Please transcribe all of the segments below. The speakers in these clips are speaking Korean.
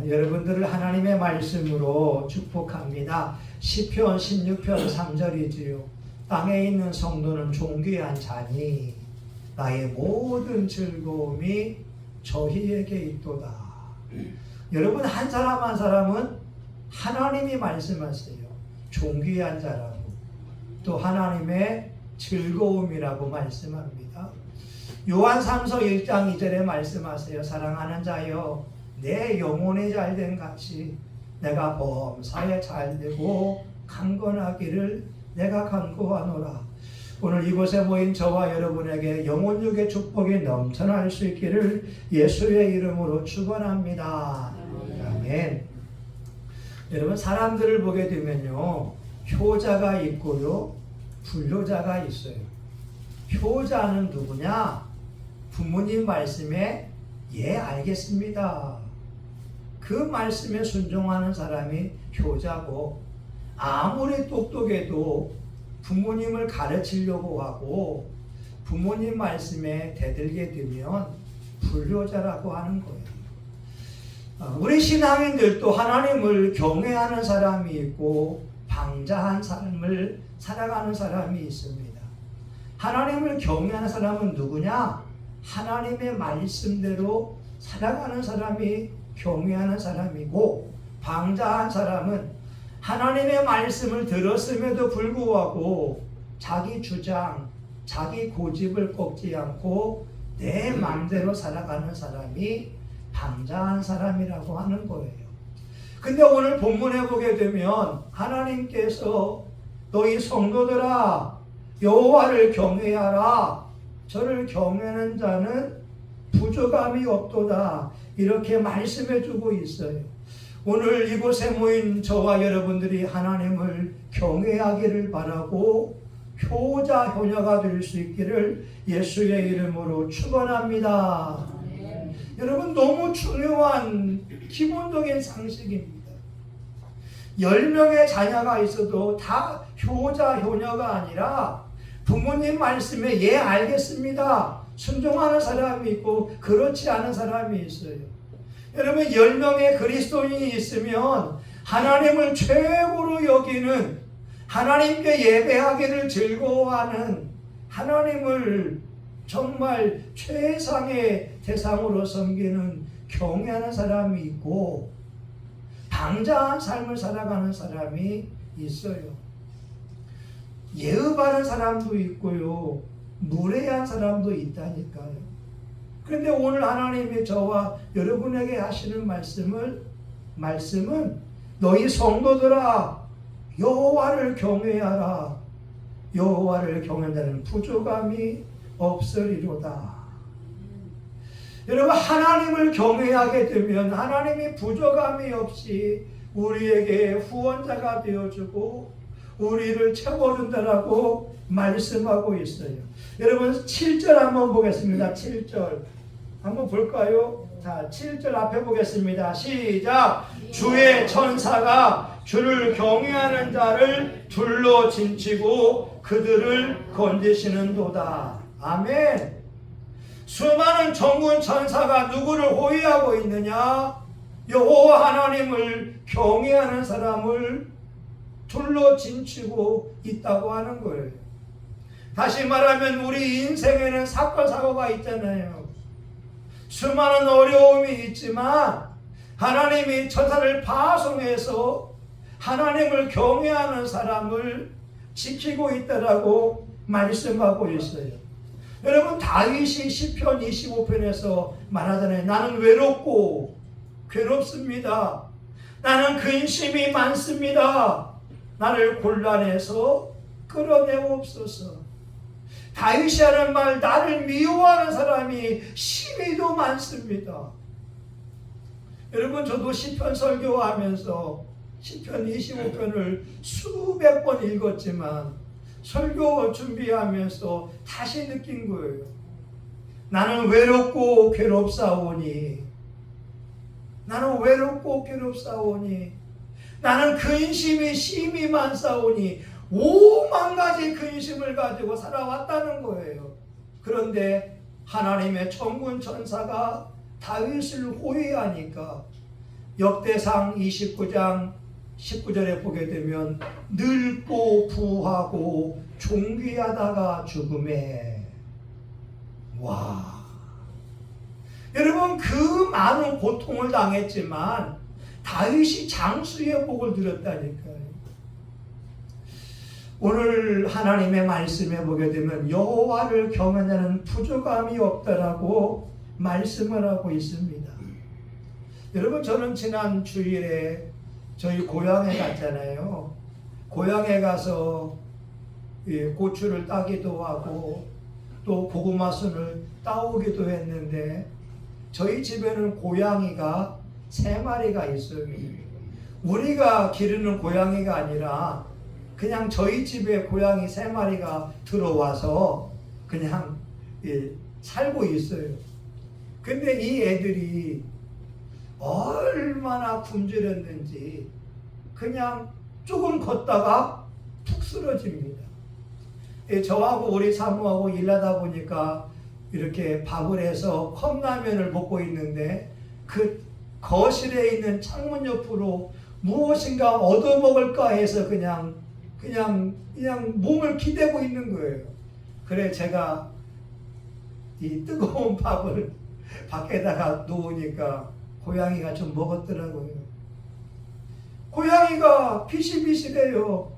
여러분들을 하나님의 말씀으로 축복합니다. 시편 16편 3절이지요. 땅에 있는 성도는 존귀한 자니 나의 모든 즐거움이 저희에게 있도다. 여러분, 한 사람 한 사람은 하나님이 말씀하세요. 존귀한 자라고, 또 하나님의 즐거움이라고 말씀합니다. 요한 3서 1장 2절에 말씀하세요. 사랑하는 자여, 내 영혼이 잘된 같이 내가 범사에 잘되고 강건하기를 내가 간구하노라. 오늘 이곳에 모인 저와 여러분에게 영혼육의 축복이 넘쳐날 수 있기를 예수의 이름으로 축원합니다. 아멘. 여러분, 사람들을 보게 되면요, 효자가 있고요, 불효자가 있어요. 효자는 누구냐? 부모님 말씀에 예 알겠습니다, 그 말씀에 순종하는 사람이 효자고, 아무리 똑똑해도 부모님을 가르치려고 하고 부모님 말씀에 대들게 되면 불효자라고 하는 거예요. 우리 신앙인들도 하나님을 경외하는 사람이 있고 방자한 삶을 살아가는 사람이 있습니다. 하나님을 경외하는 사람은 누구냐? 하나님의 말씀대로 살아가는 사람이 경외하는 사람이고, 방자한 사람은 하나님의 말씀을 들었음에도 불구하고 자기 주장, 자기 고집을 꺾지 않고 내 마음대로 살아가는 사람이 방자한 사람이라고 하는 거예요. 근데 오늘 본문에 보게 되면 하나님께서 너희 성도들아 여호와를 경외하라, 저를 경외하는 자는 부족함이 없도다, 이렇게 말씀해 주고 있어요. 오늘 이곳에 모인 저와 여러분들이 하나님을 경외하기를 바라고 효자 효녀가 될 수 있기를 예수의 이름으로 축원합니다. 여러분, 너무 중요한 기본적인 상식입니다. 10명의 자녀가 있어도 다 효자 효녀가 아니라 부모님 말씀에 예 알겠습니다 순종하는 사람이 있고 그렇지 않은 사람이 있어요. 여러분, 10명의 그리스도인이 있으면 하나님을 최고로 여기는, 하나님께 예배하기를 즐거워하는, 하나님을 정말 최상의 대상으로 섬기는 경외하는 사람이 있고 방자한 삶을 살아가는 사람이 있어요. 예의바른 사람도 있고요, 무례한 사람도 있다니까요. 그런데 오늘 하나님이 저와 여러분에게 하시는 말씀은 너희 성도들아 여호와를 경외하라, 여호와를 경외하는 자는 부족함이 없으리로다. 여러분, 하나님을 경외하게 되면 하나님이 부족함이 없이 우리에게 후원자가 되어주고 우리를 채워준다라고 말씀하고 있어요. 여러분, 7절 한번 보겠습니다. 7절 한번 볼까요? 자, 7절 앞에 보겠습니다. 시작. 주의 천사가 주를 경외하는 자를 둘러 진치고 그들을 건지시는도다. 아멘. 수많은 전군 천사가 누구를 호위하고 있느냐? 여호와 하나님을 경외하는 사람을 둘러 진치고 있다고 하는 거예요. 다시 말하면 우리 인생에는 사건 사고가 있잖아요. 수많은 어려움이 있지만 하나님이 천사를 파송해서 하나님을 경외하는 사람을 지키고 있다라고 말씀하고 있어요. 여러분, 다윗이 시편 25편에서 말하잖아요. 나는 외롭고 괴롭습니다. 나는 근심이 많습니다. 나를 곤란해서 끌어내옵소서. 다윗이 하는 말, 나를 미워하는 사람이 심히도 많습니다. 여러분, 저도 시편 설교하면서 시편 25편을 수백 번 읽었지만 설교 준비하면서 다시 느낀 거예요. 나는 외롭고 괴롭사오니, 나는 외롭고 괴롭사오니, 나는 근심이 심히 많사오니, 5만 가지 근심을 가지고 살아왔다는 거예요. 그런데 하나님의 천군 천사가 다윗을 호위하니까 역대상 29장 19절에 보게 되면 늙고 부하고 존귀하다가 죽음에. 와, 여러분, 그 많은 고통을 당했지만 다윗이 장수의 복을 들었다니까요. 오늘 하나님의 말씀에 보게 되면 여호와를 경외하는 부족함이 없다라고 말씀을 하고 있습니다. 여러분, 저는 지난 주일에 저희 고향에 갔잖아요. 고향에 가서 고추를 따기도 하고 또 고구마순을 따오기도 했는데, 저희 집에는 고양이가 3마리가 있어요. 우리가 기르는 고양이가 아니라 그냥 저희 집에 고양이 3마리가 들어와서 그냥 살고 있어요. 근데 이 애들이 얼마나 굶주렸는지 그냥 조금 걷다가 툭 쓰러집니다. 저하고 우리 사모하고 일하다 보니까 이렇게 밥을 해서 컵라면을 먹고 있는데 그 거실에 있는 창문 옆으로 무엇인가 얻어먹을까 해서 그냥 몸을 기대고 있는 거예요. 그래 제가 이 뜨거운 밥을 밖에다가 놓으니까 고양이가 좀 먹었더라고요. 고양이가 비실비실해요.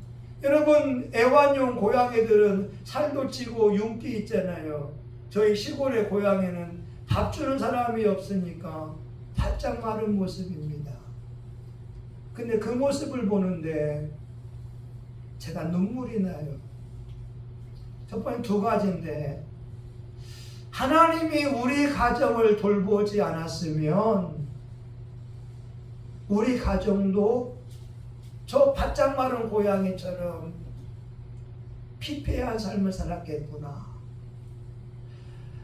여러분, 애완용 고양이들은 살도 찌고 윤기 있잖아요. 저희 시골의 고양이는 밥 주는 사람이 없으니까 바짝 마른 모습입니다. 근데 그 모습을 보는데 제가 눈물이 나요. 첫 번째 2가지인데, 하나님이 우리 가정을 돌보지 않았으면 우리 가정도 저 바짝 마른 고양이처럼 피폐한 삶을 살았겠구나.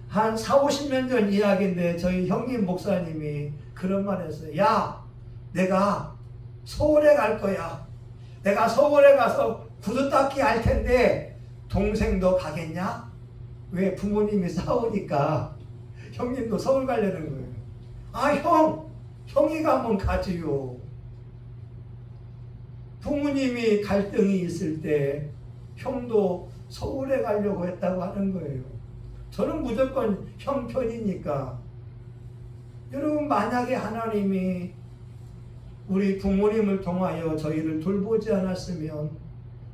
한 40-50년 전 이야기인데 저희 형님 목사님이 그런 말 했어요. 야, 내가 서울에 갈 거야. 내가 서울에 가서 구두 닦기 할 텐데 동생도 가겠냐? 왜? 부모님이 싸우니까 형님도 서울 가려는 거예요. 아, 형이 가면 가지요. 부모님이 갈등이 있을 때 형도 서울에 가려고 했다고 하는 거예요. 저는 무조건 형 편이니까. 여러분, 만약에 하나님이 우리 부모님을 통하여 저희를 돌보지 않았으면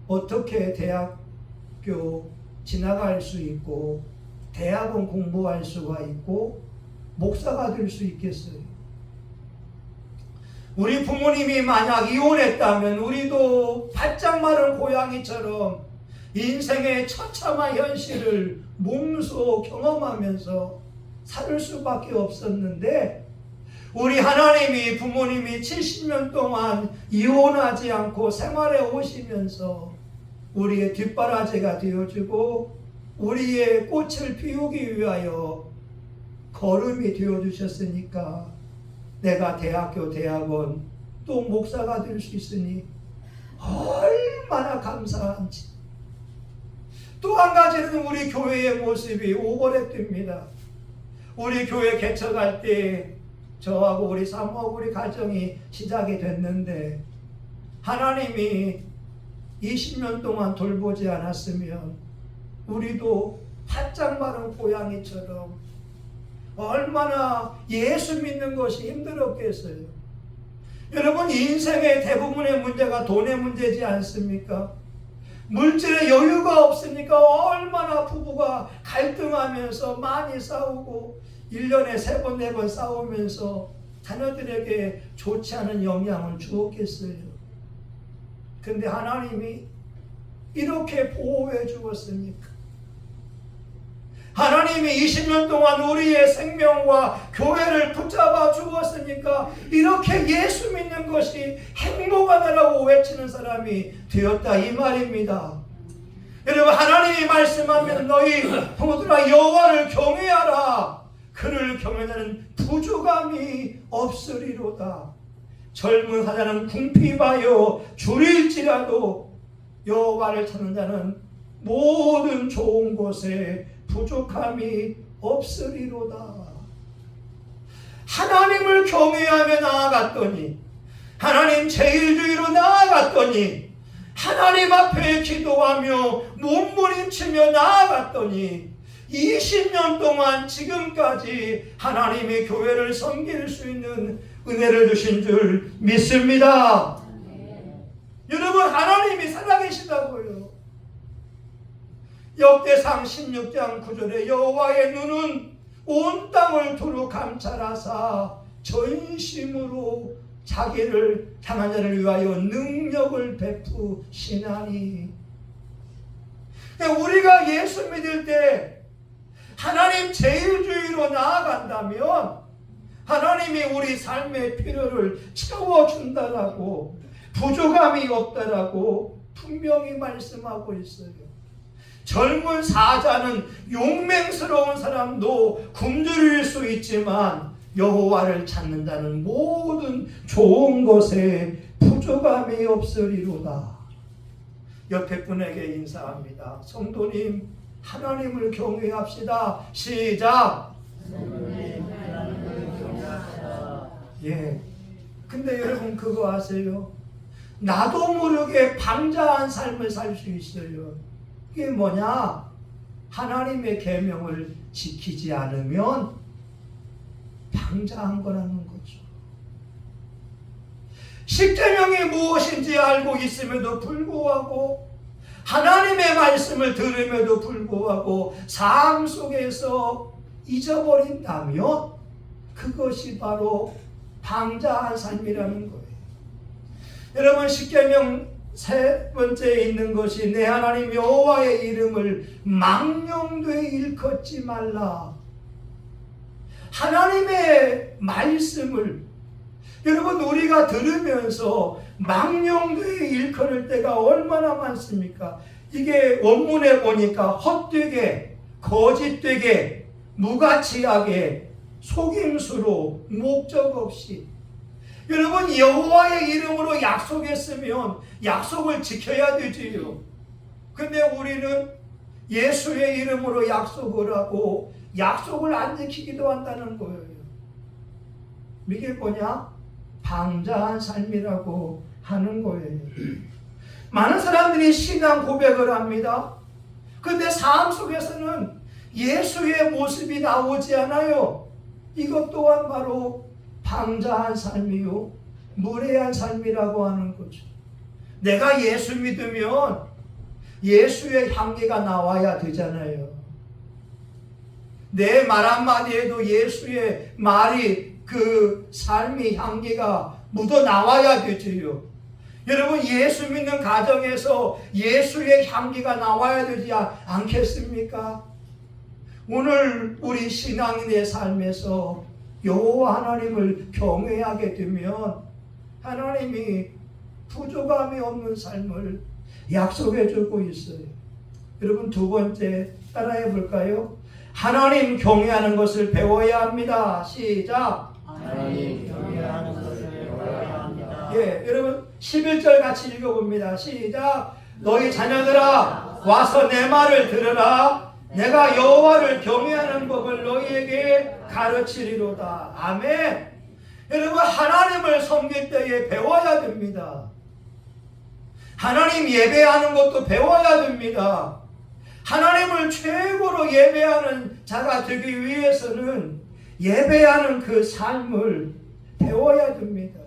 어떻게 대학교 지나갈 수 있고 대학원 공부할 수가 있고 목사가 될 수 있겠어요? 우리 부모님이 만약 이혼했다면 우리도 바짝 마른 고양이처럼 인생의 처참한 현실을 몸소 경험하면서 살 수밖에 없었는데, 우리 하나님이 부모님이 70년 동안 이혼하지 않고 생활해 오시면서 우리의 뒷바라지가 되어주고 우리의 꽃을 피우기 위하여 걸음이 되어주셨으니까 내가 대학교, 대학원 또 목사가 될 수 있으니 얼마나 감사한지. 또 한 가지는 우리 교회의 모습이 오버랩됩니다. 우리 교회 개척할 때 저하고 우리 사모하고 우리 가정이 시작이 됐는데, 하나님이 20년 동안 돌보지 않았으면 우리도 바짝 마른 고양이처럼 얼마나 예수 믿는 것이 힘들었겠어요. 여러분, 인생의 대부분의 문제가 돈의 문제지 않습니까? 물질의 여유가 없으니까 얼마나 부부가 갈등하면서 많이 싸우고 1년에 3번, 4번 싸우면서 자녀들에게 좋지 않은 영향을 주었겠어요. 근데 하나님이 이렇게 보호해 주었습니까? 하나님이 20년 동안 우리의 생명과 교회를 붙잡아 주었으니까 이렇게 예수 믿는 것이 행복하다라고 외치는 사람이 되었다, 이 말입니다. 여러분, 하나님이 말씀하면 너희 형들아 여호와를 경외하라. 그를 경외하는 부족함이 없으리로다. 젊은 사자는 궁핍하여 줄일지라도 여호와를 찾는 자는 모든 좋은 곳에 부족함이 없으리로다. 하나님을 경외하며 나아갔더니, 하나님 제일주의로 나아갔더니, 하나님 앞에 기도하며 몸부림치며 나아갔더니 20년 동안 지금까지 하나님의 교회를 섬길 수 있는 은혜를 주신 줄 믿습니다. 여러분, 하나님이 살아계시다고요. 역대상 16장 9절에 여호와의 눈은 온 땅을 두루 감찰하사 전심으로 자기를 향한 자를 위하여 능력을 베푸시나니. 우리가 예수 믿을 때 하나님 제일주의로 나아간다면 하나님이 우리 삶의 필요를 채워준다라고, 부족함이 없다라고 분명히 말씀하고 있어요. 젊은 사자는 용맹스러운 사람도 굶주릴 수 있지만 여호와를 찾는 자는 모든 좋은 것에 부족함이 없으리로다. 옆에 분에게 인사합니다. 성도님, 하나님을 경외합시다. 시작. 예. 근데 여러분 그거 아세요? 나도 모르게 방자한 삶을 살 수 있어요. 이게 뭐냐? 하나님의 계명을 지키지 않으면 방자한 거라는 거죠. 십계명이 무엇인지 알고 있음에도 불구하고, 하나님의 말씀을 들음에도 불구하고 삶 속에서 잊어버린다면 그것이 바로 방자한 삶이라는 거예요. 여러분, 십계명 세 번째에 있는 것이 내 하나님 여호와의 이름을 망령되이 일컫지 말라. 하나님의 말씀을 여러분 우리가 들으면서 망령되이 일컬을 때가 얼마나 많습니까? 이게 원문에 보니까 헛되게, 거짓되게, 무가치하게, 속임수로, 목적 없이. 여러분, 여호와의 이름으로 약속했으면 약속을 지켜야 되지요. 근데 우리는 예수의 이름으로 약속을 하고 약속을 안 지키기도 한다는 거예요. 이게 뭐냐? 방자한 삶이라고 하는 거예요. 많은 사람들이 신앙 고백을 합니다. 근데 삶 속에서는 예수의 모습이 나오지 않아요. 이것 또한 바로 방자한 삶이요, 무례한 삶이라고 하는 거죠. 내가 예수 믿으면 예수의 향기가 나와야 되잖아요. 내 말 한마디에도 예수의 말이, 그 삶의 향기가 묻어 나와야 되지요. 여러분, 예수 믿는 가정에서 예수의 향기가 나와야 되지 않겠습니까? 오늘 우리 신앙인의 삶에서 여호와 하나님을 경외하게 되면 하나님이 부족함이 없는 삶을 약속해 주고 있어요. 여러분, 두 번째 따라해 볼까요? 하나님 경외하는 것을 배워야 합니다. 시작. 하나님 경외하는 것을 배워야 합니다. 예, 여러분 11절 같이 읽어봅니다. 시작. 너희 자녀들아, 와서 내 말을 들으라. 내가 여호와를 경외하는 법을 너희에게 가르치리로다. 아멘. 여러분, 하나님을 섬길 때에 배워야 됩니다. 하나님 예배하는 것도 배워야 됩니다. 하나님을 최고로 예배하는 자가 되기 위해서는 예배하는 그 삶을 배워야 됩니다.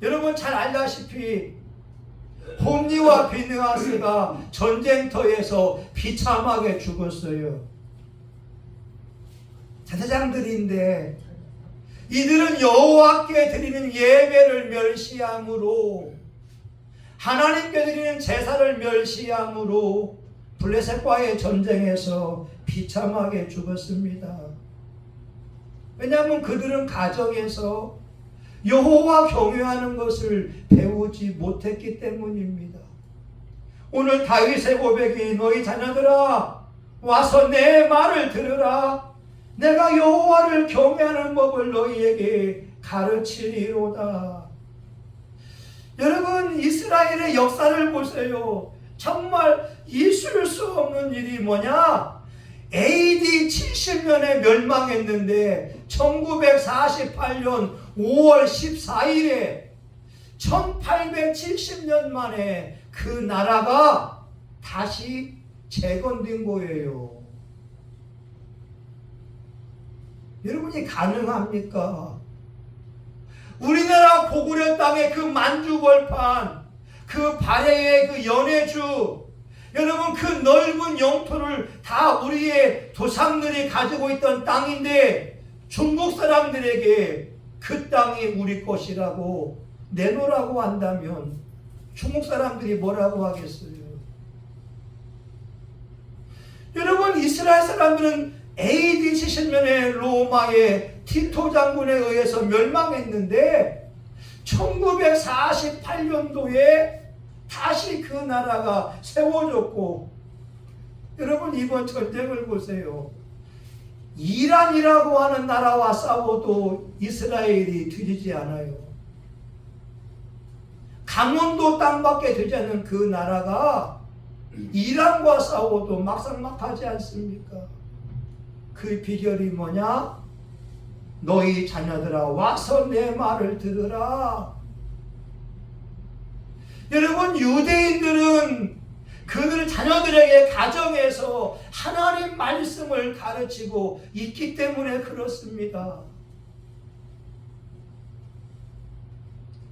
여러분 잘 알다시피 홈리와 비느하스가 전쟁터에서 비참하게 죽었어요. 제사장들인데 이들은 여호와께 드리는 예배를 멸시함으로, 하나님께 드리는 제사를 멸시함으로 블레셋과의 전쟁에서 비참하게 죽었습니다. 왜냐하면 그들은 가정에서 여호와 경외하는 것을 배우지 못했기 때문입니다. 오늘 다윗의 고백이 너희 자녀들아, 와서 내 말을 들으라. 내가 여호와를 경외하는 법을 너희에게 가르치리로다. 여러분, 이스라엘의 역사를 보세요. 정말 있을 수 없는 일이 뭐냐? AD 70년에 멸망했는데 1948년 5월 14일에 1870년 만에 그 나라가 다시 재건된 거예요. 여러분이 가능합니까? 우리나라 고구려 땅의 그 만주벌판, 그 발해의 그 연해주, 여러분 그 넓은 영토를 다 우리의 조상들이 가지고 있던 땅인데 중국 사람들에게 그 땅이 우리 것이라고 내놓으라고 한다면 중국 사람들이 뭐라고 하겠어요? 여러분 이스라엘 사람들은 AD 70년에 로마의 티토 장군에 의해서 멸망했는데 1948년도에 다시 그 나라가 세워졌고, 여러분 이번 전쟁을 보세요. 이란이라고 하는 나라와 싸워도 이스라엘이 뒤지지 않아요. 강원도 땅밖에 되지 않는 그 나라가 이란과 싸워도 막상막하지 않습니까? 그 비결이 뭐냐? 너희 자녀들아 와서 내 말을 들으라. 여러분 유대인들은 그들 자녀들에게 가정에서 하나님 말씀을 가르치고 있기 때문에 그렇습니다.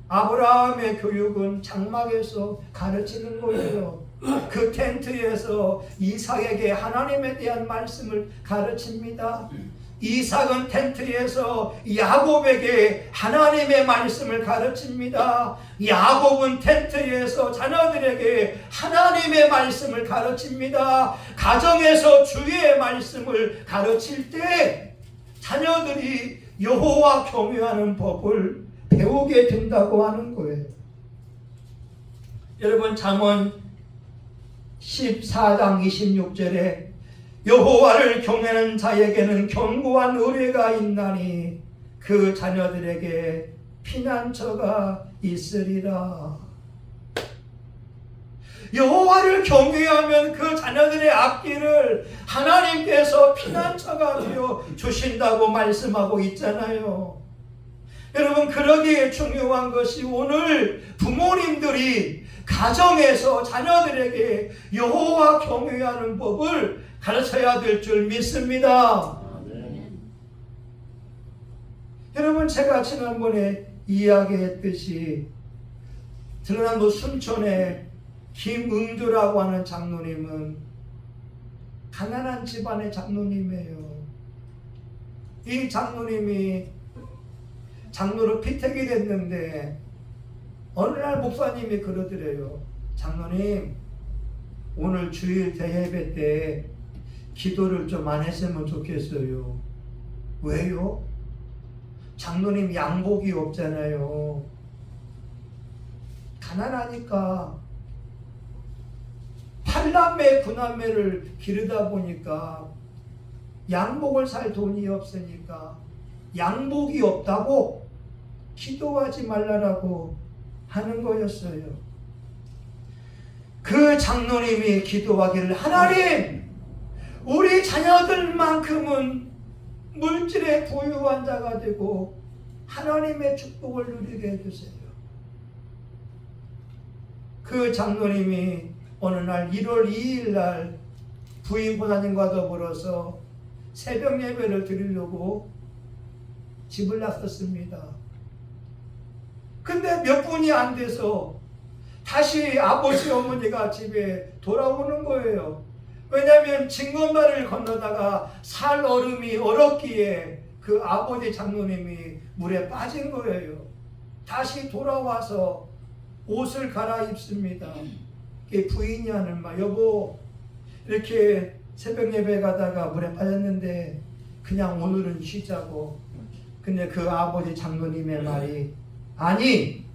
아브라함의 교육은 장막에서 가르치는 거예요. 그 텐트에서 이삭에게 하나님에 대한 말씀을 가르칩니다. 이삭은 텐트에서 야곱에게 하나님의 말씀을 가르칩니다. 야곱은 텐트에서 자녀들에게 하나님의 말씀을 가르칩니다. 가정에서 주의 말씀을 가르칠 때 자녀들이 여호와 경외하는 법을 배우게 된다고 하는 거예요. 여러분 잠언 14장 26절에 여호와를 경외하는 자에게는 견고한 의뢰가 있나니 그 자녀들에게 피난처가 있으리라. 여호와를 경외하면 그 자녀들의 앞길을 하나님께서 피난처가 되어 주신다고 말씀하고 있잖아요. 여러분 그러기에 중요한 것이 오늘 부모님들이 가정에서 자녀들에게 여호와 경외하는 법을 가르쳐야 될 줄 믿습니다. 여러분 제가 지난번에 이야기했듯이 전라도 순천의 김응조라고 하는 장로님은 가난한 집안의 장로님이에요. 이 장로님이 장로로 피택이 됐는데 어느 날 목사님이 그러더래요. 장로님 오늘 주일 대예배 때 기도를 좀 안 했으면 좋겠어요. 왜요? 장로님 양복이 없잖아요. 가난하니까 8남매 9남매를 기르다 보니까 양복을 살 돈이 없으니까 양복이 없다고 기도하지 말라라고 하는 거였어요. 그 장로님이 기도하기를 하나님 우리 자녀들만큼은 물질에 부유한 자가 되고 하나님의 축복을 누리게 해주세요. 그 장로님이 어느 날 1월 2일 날 부인 보사님과 더불어서 새벽 예배를 드리려고 집을 나섰습니다. 근데 몇 분이 안 돼서 다시 아버지 어머니가 집에 돌아오는 거예요. 왜냐하면 징검다리를 건너다가 살 얼음이 얼었기에 그 아버지 장로님이 물에 빠진 거예요. 다시 돌아와서 옷을 갈아입습니다. 부인이 하는 말, 여보 이렇게 새벽 예배 가다가 물에 빠졌는데 그냥 오늘은 쉬자고. 근데 그 아버지 장로님의 말이 아니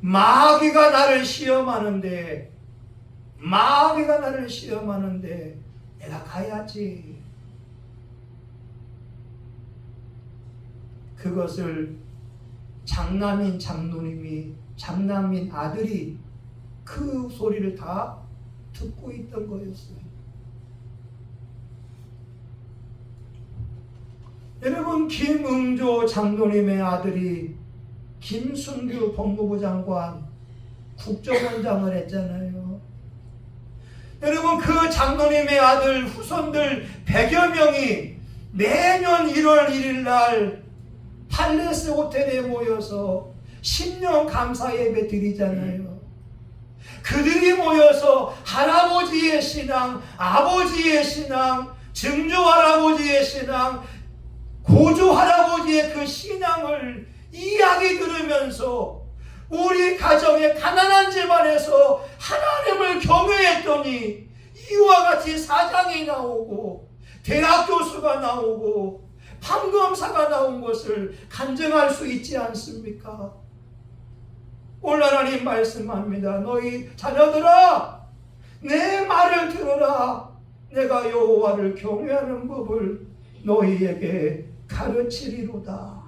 마귀가 나를 시험하는데 내가 가야지. 그것을 장남인 장로님이 장남인 아들이 그 소리를 다 듣고 있던 거였어요. 여러분, 김응조 장로님의 아들이 김순규 법무부 장관 국정원장을 했잖아요. 여러분, 그 장로님의 아들 후손들 100여 명이 매년 1월 1일 날 팔레스 호텔에 모여서 신년 감사 예배 드리잖아요. 그들이 모여서 할아버지의 신앙, 아버지의 신앙, 증조 할아버지의 신앙, 고조 할아버지의 그 신앙을 이야기 들으면서 우리 가정의 가난한 집안에서 하나님을 경외했더니 이와 같이 사장이 나오고 대학 교수가 나오고 판검사가 나온 것을 간증할 수 있지 않습니까? 오늘 하나님 말씀합니다. 너희 자녀들아, 내 말을 들으라. 내가 여호와를 경외하는 법을 너희에게 가르치리로다.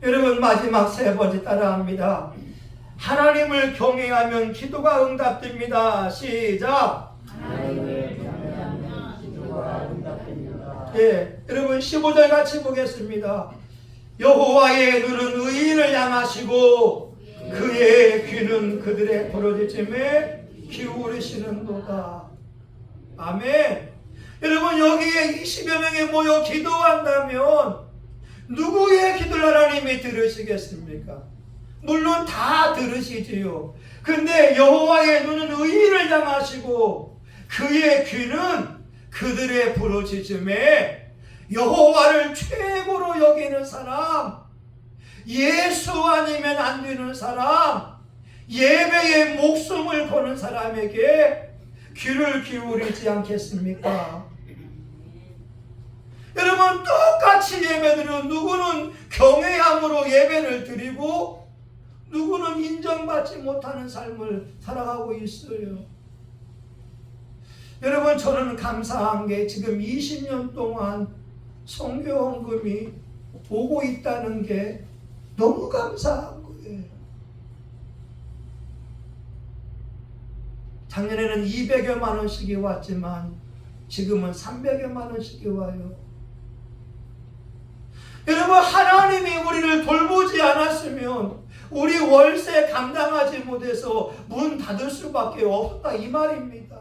여러분, 마지막 세 번째 따라합니다. 하나님을 경외하면 기도가 응답됩니다. 시작. 하나님을 경외하면 기도가 응답됩니다. 예, 여러분 15절 같이 보겠습니다. 여호와의 눈은 의인을 향하시고 그의 귀는 그들의 부르짖음에 기울이시는도다. 아멘. 여러분, 여기에 20여 명이 모여 기도한다면 누구의 기도를 하나님이 들으시겠습니까? 물론 다 들으시지요. 근데 여호와의 눈은 의인을 향하시고 그의 귀는 그들의 부르짖음에, 여호와를 최고로 여기는 사람, 예수 아니면 안 되는 사람, 예배에 목숨을 거는 사람에게 귀를 기울이지 않겠습니까? 여러분, 똑같이 예배드리는, 누구는 경외함으로 예배를 드리고 누구는 인정받지 못하는 삶을 살아가고 있어요. 여러분, 저는 감사한 게 지금 20년 동안 선교헌금이 오고 있다는 게 너무 감사한 거예요. 작년에는 200여만 원씩이 왔지만 지금은 300여만 원씩이 와요. 여러분, 하나님이 우리를 돌보지 않았으면 우리 월세 감당하지 못해서 문 닫을 수밖에 없다, 이 말입니다.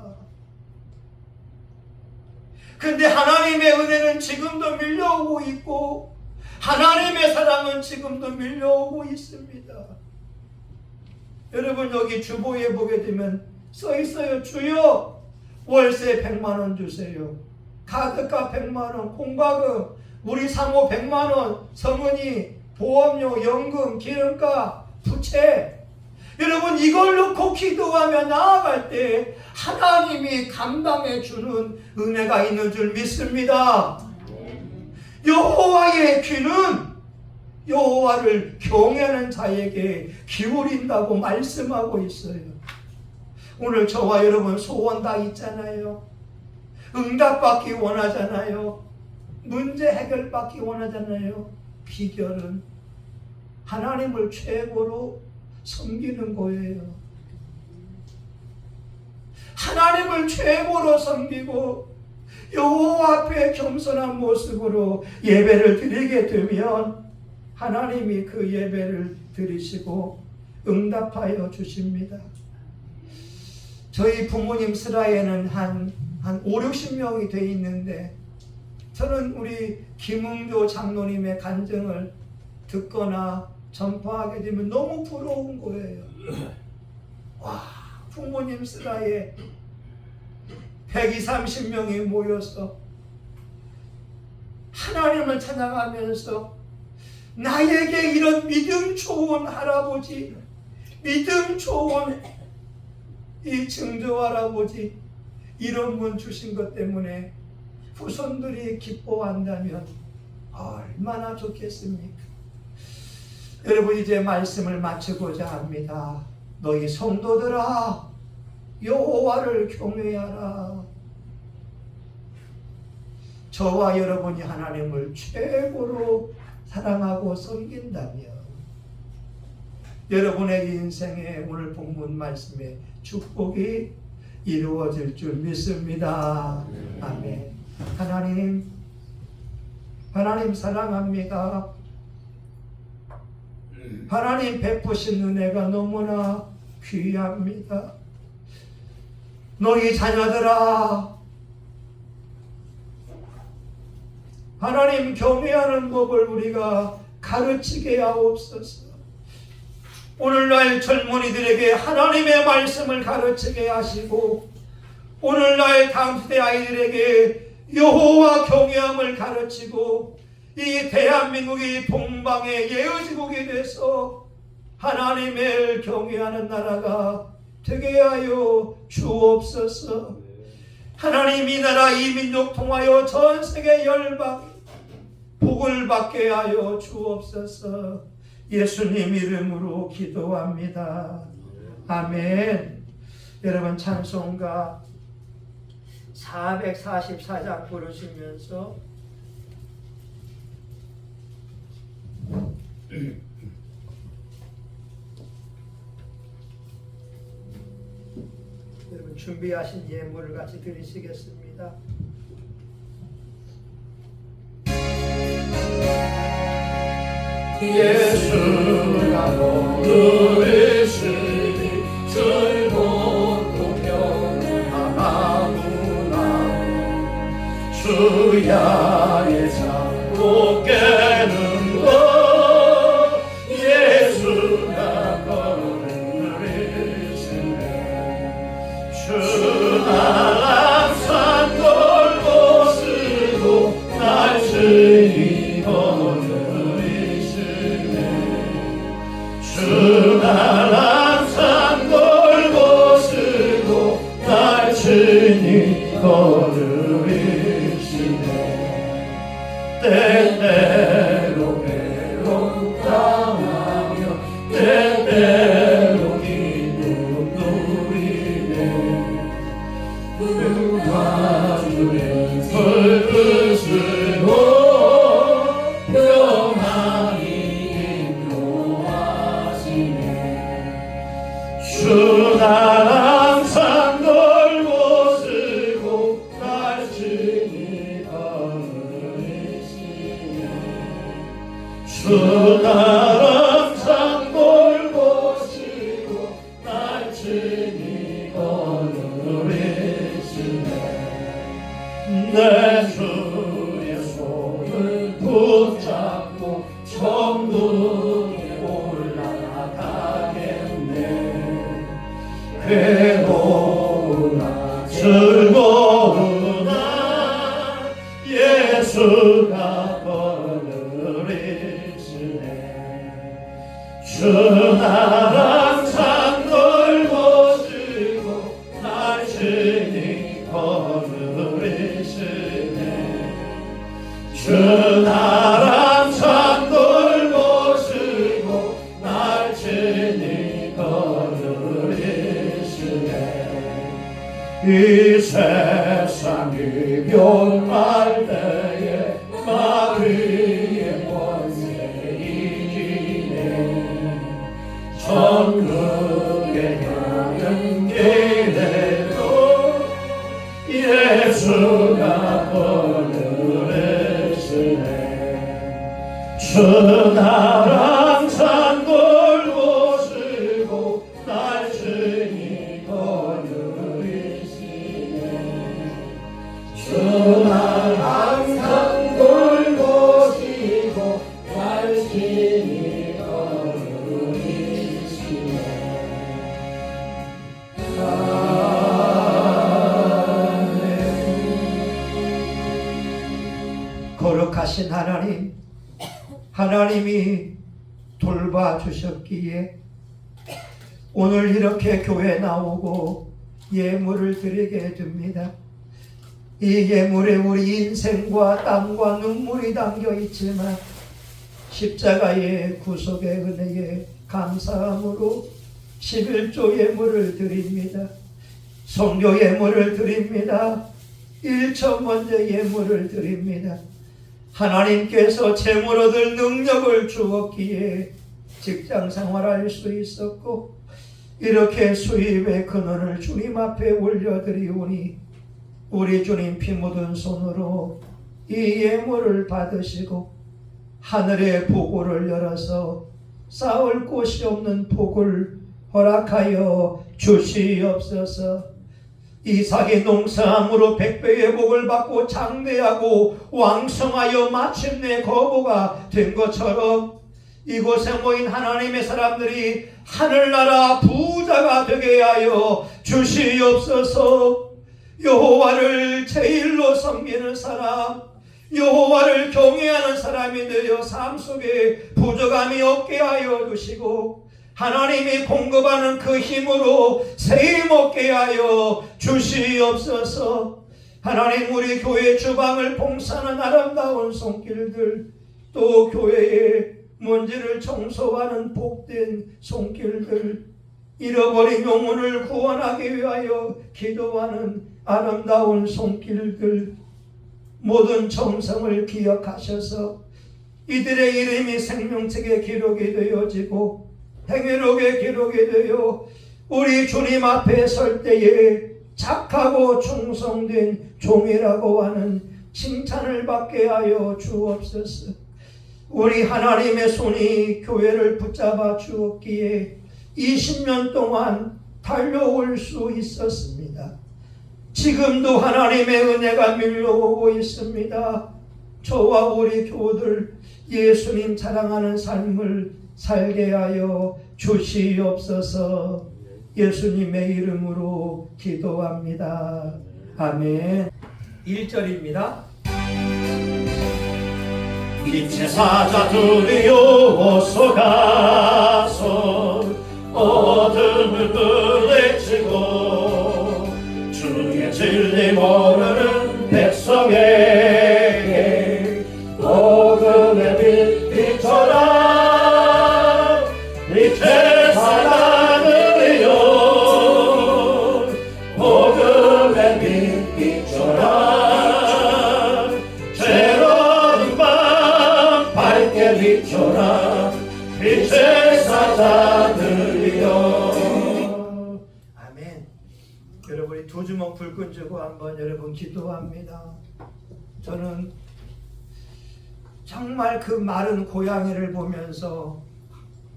근데 하나님의 은혜는 지금도 밀려오고 있고 하나님의 사랑은 지금도 밀려오고 있습니다. 여러분, 여기 주보에 보게 되면 써 있어요. 주여, 월세 100만 원 주세요. 카드값 100만 원, 공과금, 우리 사모 100만 원, 성은이, 보험료, 연금, 기름값, 부채. 여러분, 이걸 놓고 기도하며 나아갈 때 하나님이 감당해 주는 은혜가 있는 줄 믿습니다. 여호와의 귀는 여호와를 경외하는 자에게 기울인다고 말씀하고 있어요. 오늘 저와 여러분 소원 다 있잖아요. 응답받기 원하잖아요. 문제 해결받기 원하잖아요. 비결은 하나님을 최고로 섬기는 거예요. 하나님을 최고로 섬기고 여호와 앞에 겸손한 모습으로 예배를 드리게 되면 하나님이 그 예배를 드리시고 응답하여 주십니다. 저희 부모님 슬하에는 한 5, 60명이 돼 있는데 저는 우리 김응조 장로님의 간증을 듣거나 전파하게 되면 너무 부러운 거예요. 와, 부모님 슬하에 120, 30명이 모여서 하나님을 찬양하면서 나에게 이런 믿음 좋은 할아버지, 믿음 좋은 이 증조 할아버지, 이런 분 주신 것 때문에 후손들이 기뻐한다면 얼마나 좋겠습니까? 여러분, 이제 말씀을 마치고자 합니다. 너희 성도들아, 여호와를 경외하라. 저와 여러분이 하나님을 최고로 사랑하고 섬긴다면 여러분의 인생에 오늘 본문 말씀에 축복이 이루어질 줄 믿습니다. 아멘. 하나님 사랑합니다. 하나님 베푸신 은혜가 너무나 귀합니다. 너희 자녀들아, 하나님 경외하는 법을 우리가 가르치게 하옵소서. 오늘날 젊은이들에게 하나님의 말씀을 가르치게 하시고, 오늘날 다음 세대 아이들에게 여호와 경외함을 가르치고, 이 대한민국이 동방의 예의지국이 돼서 하나님을 경외하는 나라가 되게 하여 주옵소서. 하나님, 이 나라 이 민족 통하여 전 세계 열방이 복을 받게 하여 주옵소서. 예수님 이름으로 기도합니다. 아멘. 여러분, 찬송가 444장 부르시면서 여러분, 준비하신 예물을 같이 드리시겠습니다. 예수가 누리시니 즐겁고 평안하구나. 주야의 잡고 깨는 것 예수가 거느리시네. 주 나라 산 돌고 쓰고 날씨니 주 나라 산 돌고 쓰고 날치니 거느리시네. 때때로 괴롭당하며 때때로 기쁨 누리네. 누가 주의 붉으시고 주 나라 산 돌고 쓰고 날치니 거느리시네. 주 나라 산 돌고 쓰고 날치니 거느리시네. 내 주의 손을 붙잡고 천국에 올라가겠네. 괴로우나 즐거우나 예수가 거느리시네. 주 나라 산 돌고 쓰고 날치니 거느리시네. 주 나라 산 돌고 쓰고 날치니 거느리시네. 이 세상이 변할 때에 마귀의 권세 이기네. 천국에 가는 길에도 예수가 거느리시네. 주 나라 산 돌고 쓰고 날치니 주 나라 산 돌고 쓰고 날치니 거느리시네. 아멘. 거룩하신 하나님, 하나님이 돌봐주셨기에 오늘 이렇게 교회 나오고 예물을 드리게 됩니다. 이 예물에 우리 인생과 땀과 눈물이 담겨 있지만 십자가의 구속의 은혜에 감사함으로 11조 예물을 드립니다. 성교 예물을 드립니다. 1천 번째 예물을 드립니다. 하나님께서 재물 얻을 능력을 주었기에 직장 생활할 수 있었고 이렇게 수입의 근원을 주님 앞에 올려드리오니 우리 주님 피 묻은 손으로 이 예물을 받으시고 하늘의 보고를 열어서 쌓을 곳이 없는 복을 허락하여 주시옵소서. 이삭이 농사함으로 100배의 복을 받고 장대하고 왕성하여 마침내 거부가 된 것처럼 이곳에 모인 하나님의 사람들이 하늘나라 부자가 되게 하여 주시옵소서. 여호와를 제일로 섬기는 사람, 여호와를 경외하는 사람이 되어 삶 속에 부족함이 없게 하여 주시고 하나님이 공급하는 그 힘으로 세임 얻게 하여 주시옵소서. 하나님, 우리 교회 주방을 봉사하는 아름다운 손길들, 또 교회의 먼지를 청소하는 복된 손길들, 잃어버린 영혼을 구원하기 위하여 기도하는 아름다운 손길들, 모든 정성을 기억하셔서 이들의 이름이 생명책에 기록이 되어지고 행위록에 기록이 되어 우리 주님 앞에 설 때에 착하고 충성된 종이라고 하는 칭찬을 받게 하여 주옵소서. 우리 하나님의 손이 교회를 붙잡아 주었기에 20년 동안 달려올 수 있었습니다. 지금도 하나님의 은혜가 밀려오고 있습니다. 저와 우리 교우들 예수님 자랑하는 삶을 살게 하여 주시옵소서. 예수님의 이름으로 기도합니다. 아멘. 1절입니다. 빛의 사자들이여 어서 가서 어둠을 물리치고 주의 진리 모르는 백성에게 복음의 빛 비춰라. 빛의 사자들이여 복음의 빛 비춰라. 새로운 밤 밝게 비춰라. 빛의 사자들이여. 아멘. 여러분이 두 주먹 불끈 쥐고 한번 여러분 기도합니다. 저는 정말 그 마른 고양이를 보면서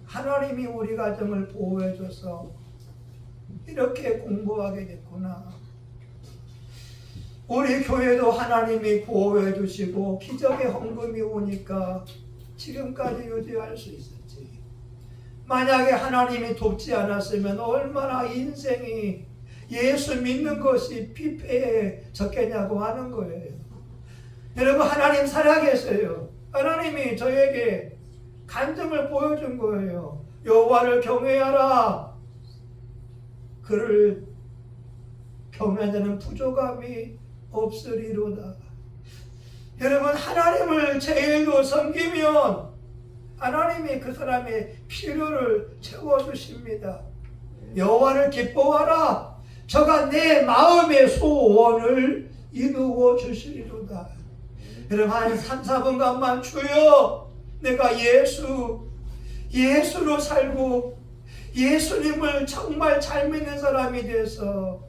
하나님이 우리 가정을 보호해줘서 이렇게 공부하게 됐구나. 우리 교회도 하나님이 보호해주시고 기적의 헌금이 오니까 지금까지 유지할 수 있었지. 만약에 하나님이 돕지 않았으면 얼마나 인생이 예수 믿는 것이 피폐해졌겠냐고 하는 거예요. 여러분, 하나님 살아계세요. 하나님이 저에게 간증을 보여준 거예요. 여호와를 경외하라. 그를 경외하는 자는 부족함이 없으리로다. 여러분, 하나님을 제일로 섬기면 하나님이 그 사람의 필요를 채워주십니다. 여호와를 기뻐하라. 저가 내 마음의 소원을 이루어 주시리로다. 여러분, 한 3, 4분간만 주여, 내가 예수로 살고 예수님을 정말 잘 믿는 사람이 돼서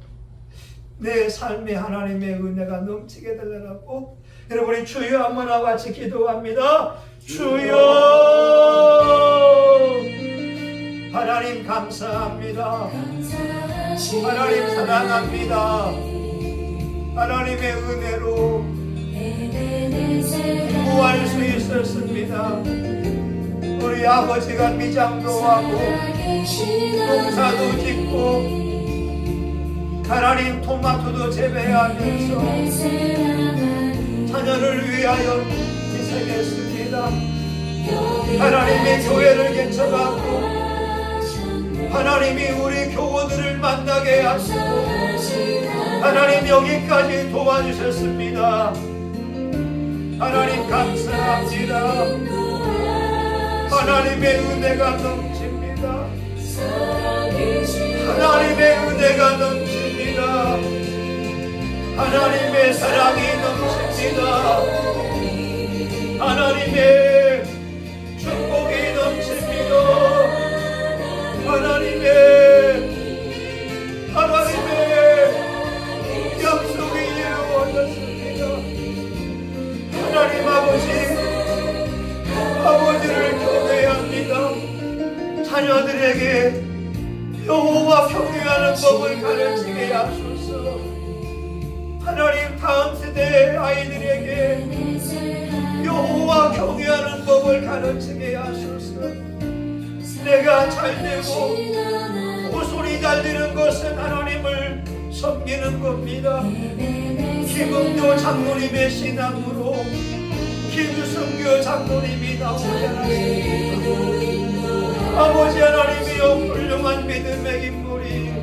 내 삶에 하나님의 은혜가 넘치게 되더라고. 여러분이 주여 한번 하고 같이 기도합니다. 주여. 하나님 감사합니다. 하나님 사랑합니다. 하나님의 은혜로 구할 수 있었습니다. 우리 아버지가 미장도 하고 농사도 짓고 하나님 토마토도 재배하면서 자녀를 위하여 희생했습니다. 하나님의 교회를 개척하고 하나님이 우리 교우들을 만나게 하시고 하나님 여기까지 도와주셨습니다. 하나님 감사합니다. 하나님의 은혜가 넘칩니다. 하나님의 은혜가 넘칩니다. 하나님의 사랑이 넘칩니다. 하나님의 축복이 넘칩니다. 하나님의 약속이 이루어집니다. 자녀들에게 여호와 경외하는 법을 가르치게 하소서. 하나님 다음 세대 아이들에게 여호와 경외하는 법을 가르치게 하소서. 내가 잘되고 후손이 잘되는 것은 하나님을 섬기는 겁니다. 김은교 장로님의 신앙으로 김승교 장로님이 나오지 않았습니까? 아버지 하나님이여 훌륭한 믿음의 인물이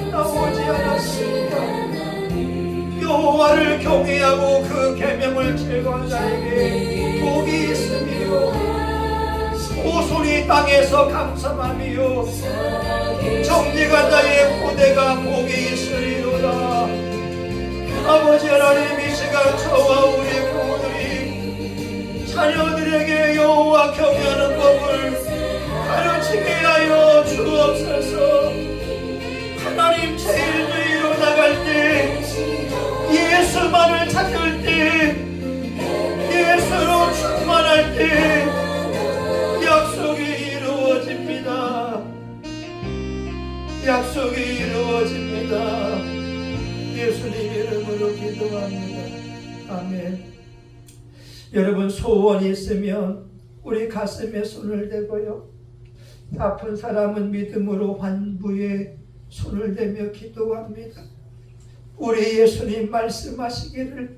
나오지 않았습니까? 여호와를 경외하고 그 계명을 즐거운 자에게 복이 있으며 후손이 땅에서 감사하며 정직한 자의 후대가 복이 있으리로다. 아버지 하나님 이 시간 저와 우리 부모들이 자녀들에게 여호와 경외하는 법을 가르치게 하여 주옵소서. 하나님 제일주의로 나갈 때 예수만을 찾을 때 예수로 충만할 때 약속이 이루어집니다. 약속이 이루어집니다. 예수님 이름으로 기도합니다. 아멘. 여러분 소원이 있으면 우리 가슴에 손을 대고요. 아픈 사람은 믿음으로 환부에 손을 대며 기도합니다. 우리 예수님 말씀하시기를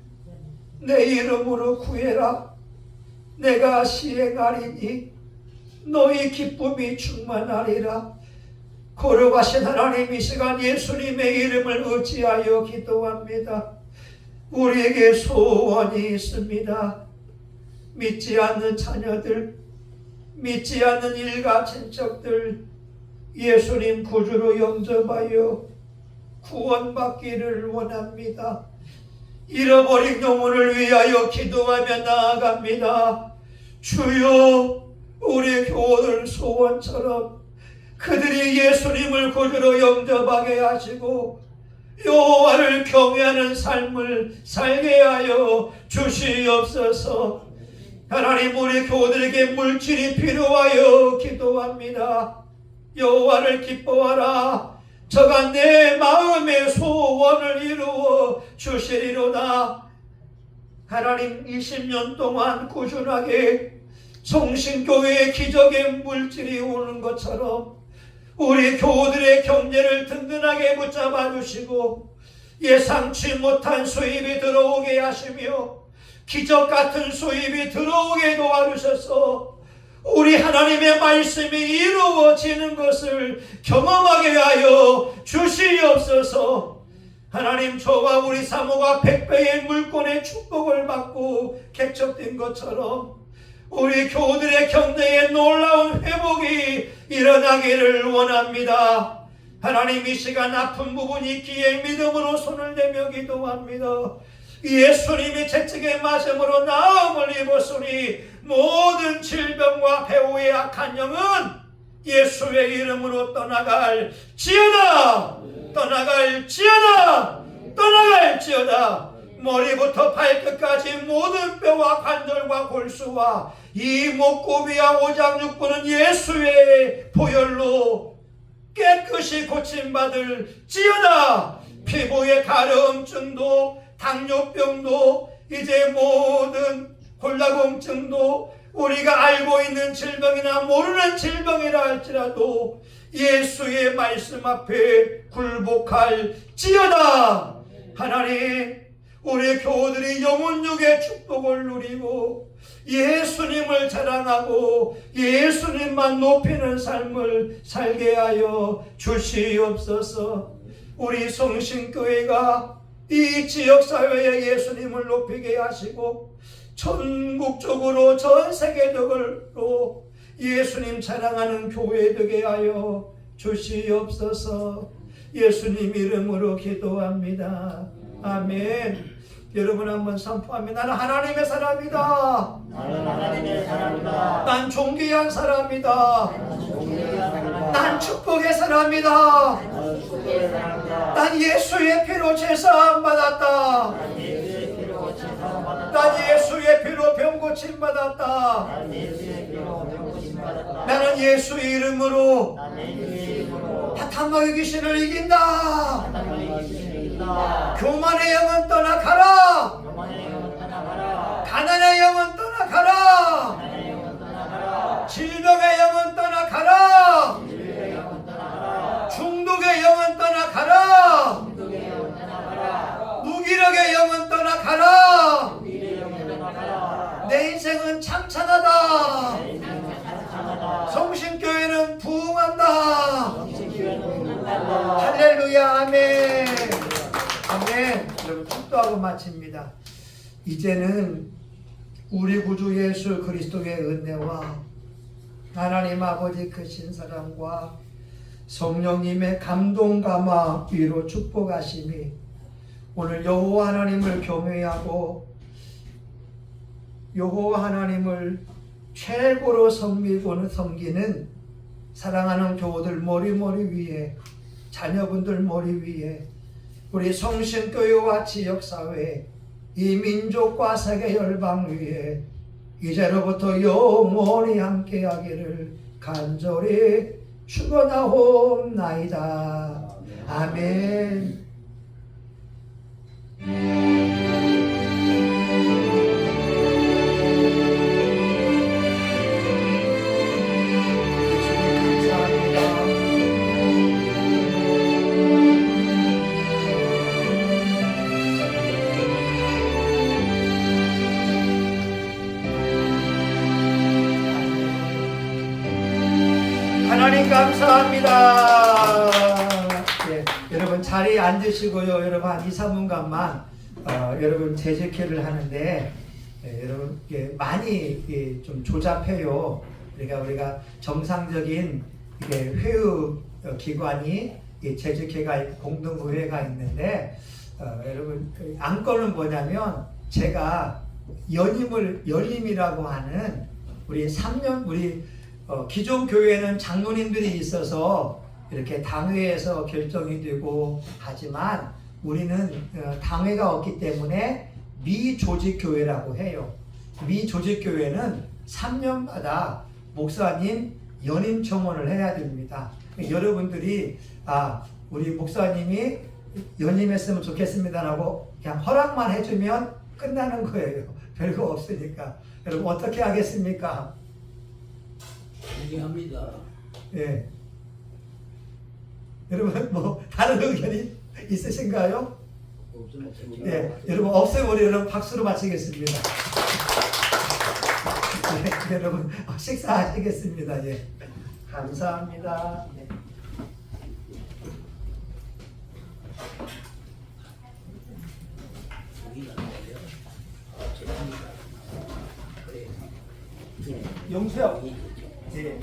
내 이름으로 구해라. 내가 시행하리니 너희 기쁨이 충만하리라. 거룩하신 하나님 이 시간 예수님의 이름을 의지하여 기도합니다. 우리에게 소원이 있습니다. 믿지 않는 자녀들, 믿지 않는 일가 친척들 예수님 구주로 영접하여 구원받기를 원합니다. 잃어버린 영혼을 위하여 기도하며 나아갑니다. 주여 우리 교우들 소원처럼 그들이 예수님을 구주로 영접하게 하시고 여호와를 경외하는 삶을 살게 하여 주시옵소서. 하나님 우리 교우들에게 물질이 필요하여 기도합니다. 여호와를 기뻐하라. 저가 내 마음의 소원을 이루어 주시리로다. 하나님 20년 동안 꾸준하게 성신교회의 기적의 물질이 오는 것처럼 우리 교우들의 경제를 든든하게 붙잡아 주시고 예상치 못한 수입이 들어오게 하시며 기적 같은 수입이 들어오게 도와주셔서 우리 하나님의 말씀이 이루어지는 것을 경험하게 하여 주시옵소서. 하나님 저와 우리 사모가 100배의 물권의 축복을 받고 객첩된 것처럼 우리 교우들의 경제에 놀라운 회복이 일어나기를 원합니다. 하나님 이 시간 아픈 부분이 있기에 믿음으로 손을 대며 기도합니다. 예수님이 채찍에 맞음으로 나음을 입었으니 모든 질병과 배후의 악한 영은 예수의 이름으로 떠나갈지어다. 떠나갈지어다. 떠나갈지어다. 머리부터 발끝까지 모든 뼈와 관절과 골수와 이 목구비와 오장육부는 예수의 보혈로 깨끗이 고침받을지어다. 피부의 가려움증도 당뇨병도 이제 모든 골다공증도 우리가 알고 있는 질병이나 모르는 질병이라 할지라도 예수의 말씀 앞에 굴복할지어다. 하나님 우리 교우들이 영혼육의 축복을 누리고 예수님을 자랑하고 예수님만 높이는 삶을 살게 하여 주시옵소서. 우리 성신교회가 이 지역사회에 예수님을 높이게 하시고 전국적으로 전 세계적으로 예수님 자랑하는 교회 되게 하여 주시옵소서. 예수님 이름으로 기도합니다. 아멘. 여러분 한번 선포하면 나는 하나님의 사람이다. 나는 하나님의 사람이다. 난 존귀한 사람이다. 난 축복의 사람이다. 난 예수의 피로 제사함 받았다. 난 예수의 피로 병고침 받았다. 받았다. 나는 예수 이름으로 나는 예수의 이름으로 사탄마귀 귀신을 이긴다. 사탄마귀 귀신을 이긴다. 교만의 영은 떠나가라. 교만의 영은 떠나가라. 가난의 영은 떠나가라. 가난의 영은 떠나가라. 질병의 영은 떠나가라. 인류의 영은 떠나가라. 중독의 영은 떠나가라. 중독의 영은 떠나가라. 무기력의 영은 떠나가라. 미래의 영은 떠나가라. 내 인생은 창창하다. 내 인생은 찬찬하다. 성신교회는 부흥한다. 성신교회는 부흥한다. 할렐루야. 아멘. 아멘. 여러분 축도하고 마칩니다. 이제는 우리 구주 예수 그리스도의 은혜와 하나님 아버지 크신 사랑과 성령님의 감동 감화 위로 축복하심이 오늘 여호와 하나님을 경외하고 여호와 하나님을 최고로 섬기는 사랑하는 교우들 머리 위에 자녀분들 머리 위에 우리 성신교회와 지역사회 이 민족과 세계 열방 위에 이제로부터 영원히 함께하기를 간절히 축원하옵나이다. 아멘. 예수님 감사합니다. 하나님 감사합니다. 예, 여러분 자리에 앉으시고요. 여러분 한 2, 3분간만 여러분 재직회를 하는데 여러분 많이 좀 조잡해요. 그러니까 우리가 정상적인 회의 기관이 재직회가 있고 공동의회가 있는데 여러분 안건은 뭐냐면 제가 연임이라고 하는 우리 3년 기존 교회는 장로님들이 있어서 이렇게 당회에서 결정이 되고 하지만 우리는 당회가 없기 때문에 미조직교회라고 해요. 미조직교회는 3년마다 목사님 연임 청원을 해야 됩니다. 여러분들이 우리 목사님이 연임했으면 좋겠습니다라고 그냥 허락만 해주면 끝나는 거예요. 별거 없으니까. 여러분 어떻게 하겠습니까? 존경합니다. 예. 여러분 뭐 다른 의견이 있으신가요? 없으면 예. 여러분 없으면 우리 여러분 박수로 마치겠습니다. 예, 여러분 식사하시겠습니다. 예. 감사합니다. 예. 영수야. 예. 예,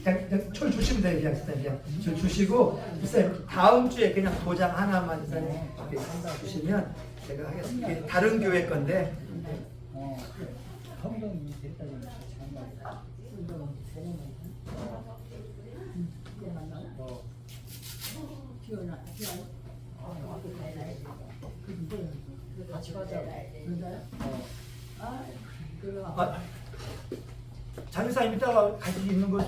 그냥 철 주시면 돼요. 그냥 철 주시고, 목사님 다음 주에 그냥 도장 하나만 목사님 이렇게 주시면 제가 하겠습니다. 이게 다른 교회 건데. 장사님 이따가 같이 있는 거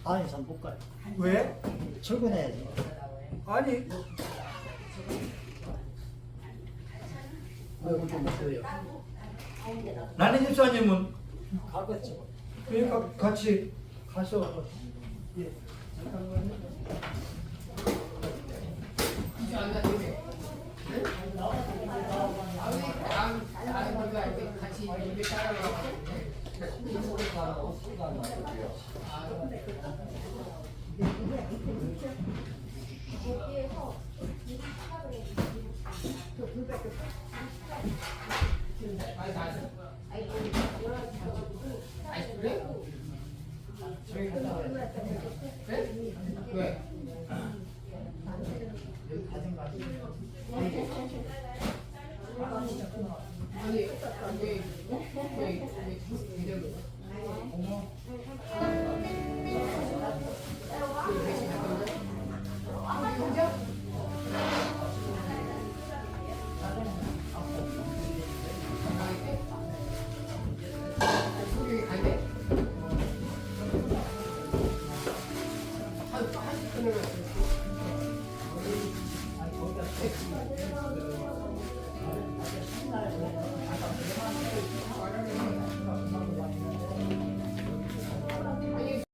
아니, 전 못 가요. 왜? 출근해야지. 아니 나는 집사님은 가겠죠. 그러니까 같이 가서 예. 왜